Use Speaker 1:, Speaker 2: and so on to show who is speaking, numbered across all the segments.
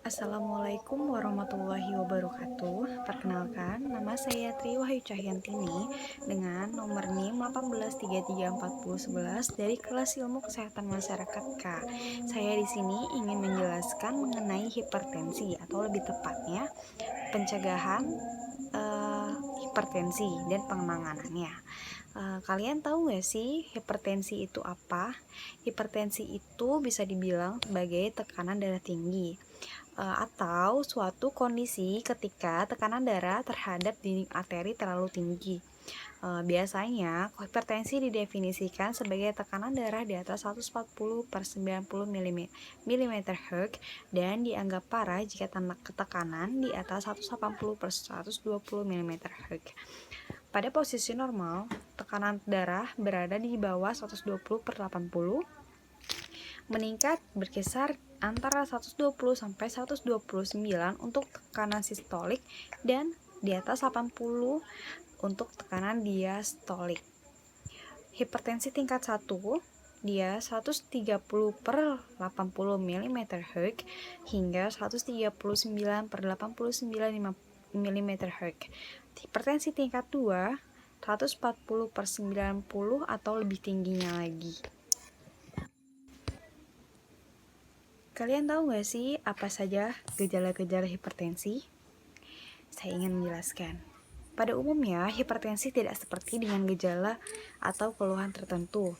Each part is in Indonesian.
Speaker 1: Assalamualaikum warahmatullahi wabarakatuh. Perkenalkan, nama saya Tri Wahyu Cahyantini dengan nomor NIM 18334011 dari kelas Ilmu Kesehatan Masyarakat K. Saya di sini ingin menjelaskan mengenai hipertensi atau lebih tepatnya pencegahan hipertensi dan penanganannya. Kalian tahu gak sih hipertensi itu apa? Hipertensi itu bisa dibilang sebagai tekanan darah tinggi atau suatu kondisi ketika tekanan darah terhadap dinding arteri terlalu tinggi. Biasanya hipertensi didefinisikan sebagai tekanan darah di atas 140/90 mm Hg dan dianggap parah jika tekanan di atas 180/120 mm Hg. Pada posisi normal, tekanan darah berada di bawah 120/80, meningkat berkisar antara 120 sampai 129 untuk tekanan sistolik dan di atas 80 untuk tekanan diastolik. Hipertensi tingkat 1 dia 130/80 mm Hg hingga 139/89 mm Hg. Hipertensi tingkat 2 140/90 atau lebih tingginya lagi. Kalian tahu gak sih apa saja gejala-gejala hipertensi? Saya ingin menjelaskan. Pada umumnya, hipertensi tidak seperti dengan gejala atau keluhan tertentu.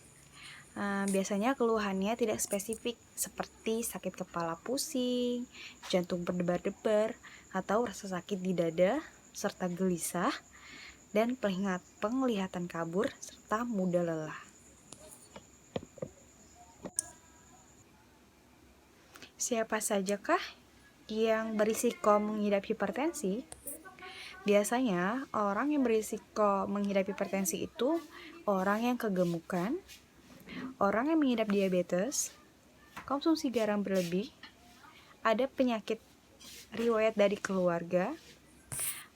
Speaker 1: Biasanya keluhannya tidak spesifik seperti sakit kepala pusing, jantung berdebar-debar, atau rasa sakit di dada, serta gelisah, dan penglihatan kabur, serta mudah lelah. Siapa sajakah yang berisiko mengidap hipertensi? Biasanya, orang yang berisiko mengidap hipertensi itu orang yang kegemukan, orang yang mengidap diabetes, konsumsi garam berlebih, ada penyakit riwayat dari keluarga,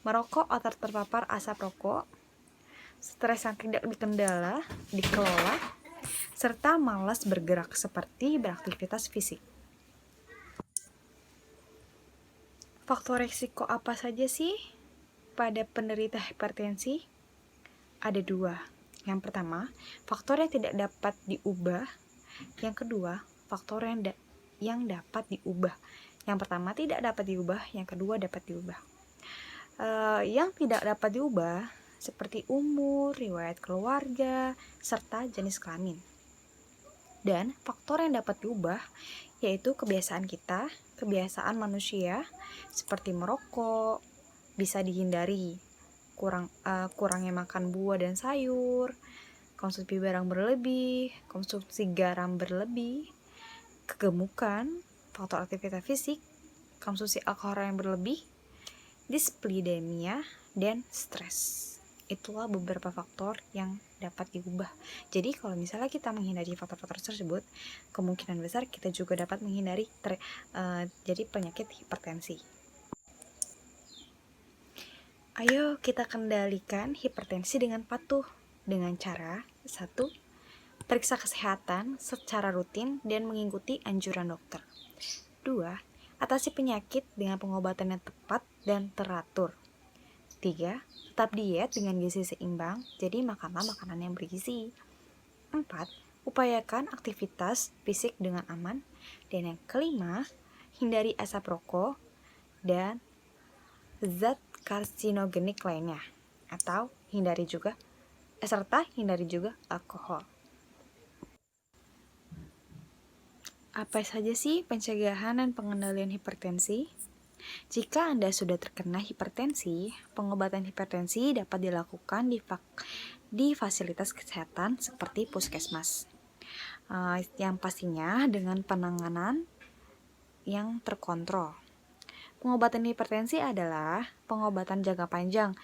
Speaker 1: merokok atau terpapar asap rokok, stres yang tidak dikelola, serta malas bergerak seperti beraktivitas fisik. Faktor risiko apa saja sih pada penderita hipertensi? Ada 2. Yang pertama, faktor yang tidak dapat diubah. Yang kedua, faktor yang dapat diubah. Yang pertama tidak dapat diubah, yang kedua dapat diubah. Yang tidak dapat diubah seperti umur, riwayat keluarga, serta jenis kelamin. Dan faktor yang dapat diubah yaitu kebiasaan kita, kebiasaan manusia seperti merokok, bisa dihindari, kurangnya makan buah dan sayur, konsumsi barang berlebih, konsumsi garam berlebih, kegemukan, faktor aktivitas fisik, konsumsi alkohol yang berlebih, dislipidemia, dan stres. Itulah beberapa faktor yang dapat diubah. Jadi kalau misalnya kita menghindari faktor-faktor tersebut, kemungkinan besar kita juga dapat menghindari jadi penyakit hipertensi. Ayo kita kendalikan hipertensi dengan patuh dengan cara 1. Periksa kesehatan secara rutin dan mengikuti anjuran dokter. 2. Atasi penyakit dengan pengobatan yang tepat dan teratur. 3. Tetap diet dengan gizi seimbang, jadi makanlah makanan yang bergizi. 4. Upayakan aktivitas fisik dengan aman. Dan yang kelima, hindari asap rokok dan zat karsinogenik lainnya, atau hindari juga alkohol. Apa saja sih pencegahan dan pengendalian hipertensi? Jika Anda sudah terkena hipertensi, pengobatan hipertensi dapat dilakukan di fasilitas kesehatan seperti puskesmas. Yang pastinya dengan penanganan yang terkontrol. Pengobatan hipertensi adalah pengobatan jangka panjang,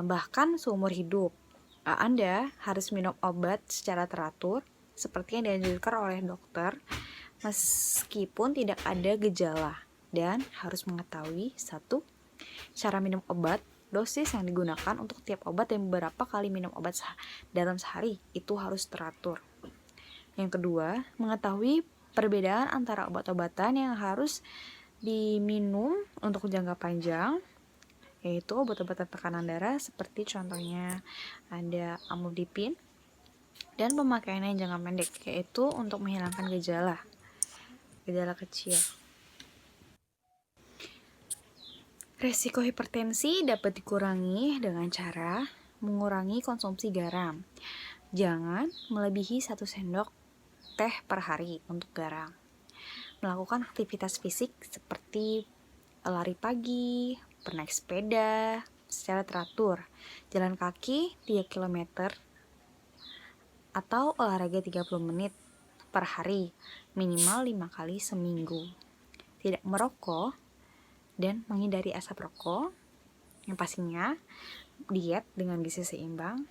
Speaker 1: bahkan seumur hidup. Anda harus minum obat secara teratur, seperti yang dianjurkan oleh dokter, meskipun tidak ada gejala. Dan harus mengetahui 1. Cara minum obat, dosis yang digunakan untuk tiap obat dan beberapa kali minum obat dalam sehari itu harus teratur. Yang kedua, mengetahui perbedaan antara obat-obatan yang harus diminum untuk jangka panjang, yaitu obat-obatan tekanan darah seperti contohnya ada amlodipin, dan pemakaiannya jangka pendek, yaitu untuk menghilangkan gejala kecil. Resiko hipertensi dapat dikurangi dengan cara mengurangi konsumsi garam. Jangan melebihi 1 sendok teh per hari untuk garam. Melakukan aktivitas fisik seperti lari pagi, bernaik sepeda secara teratur, jalan kaki 3 km, atau olahraga 30 menit per hari, minimal 5 kali seminggu. Tidak merokok dan menghindari asap rokok. Yang pastinya diet dengan gizi seimbang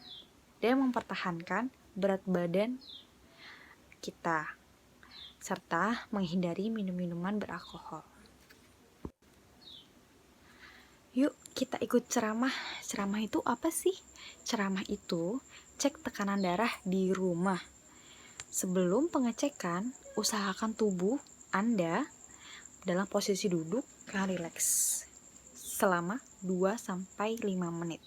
Speaker 1: dan mempertahankan berat badan kita, serta menghindari minum-minuman beralkohol. Yuk kita ikut ceramah. Ceramah itu apa sih? Ceramah itu cek tekanan darah di rumah. Sebelum pengecekan, usahakan tubuh Anda dalam posisi duduk yang rileks selama 2-5 menit.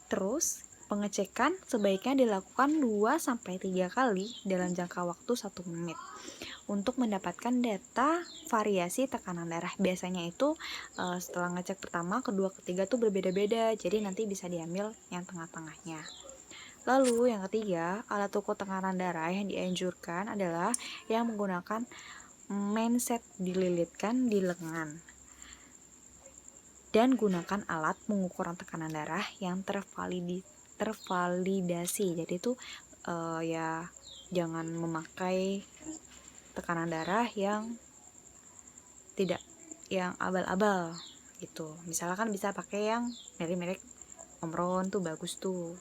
Speaker 1: Terus, pengecekan sebaiknya dilakukan 2-3 kali dalam jangka waktu 1 menit untuk mendapatkan data variasi tekanan darah. Biasanya itu setelah ngecek pertama, kedua, ketiga tuh berbeda-beda, jadi nanti bisa diambil yang tengah-tengahnya. Lalu yang ketiga, alat ukur tekanan darah yang dianjurkan adalah yang menggunakan mindset dililitkan di lengan, dan gunakan alat pengukuran tekanan darah yang tervalidasi. Jadi itu ya jangan memakai tekanan darah yang tidak, yang abal-abal gitu. Misalkan bisa pakai yang dari merek Omron tuh bagus tuh.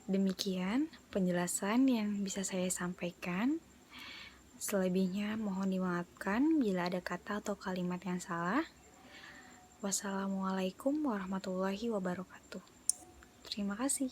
Speaker 1: Demikian penjelasan yang bisa saya sampaikan. Selebihnya mohon dimaafkan bila ada kata atau kalimat yang salah. Wassalamualaikum warahmatullahi wabarakatuh. Terima kasih.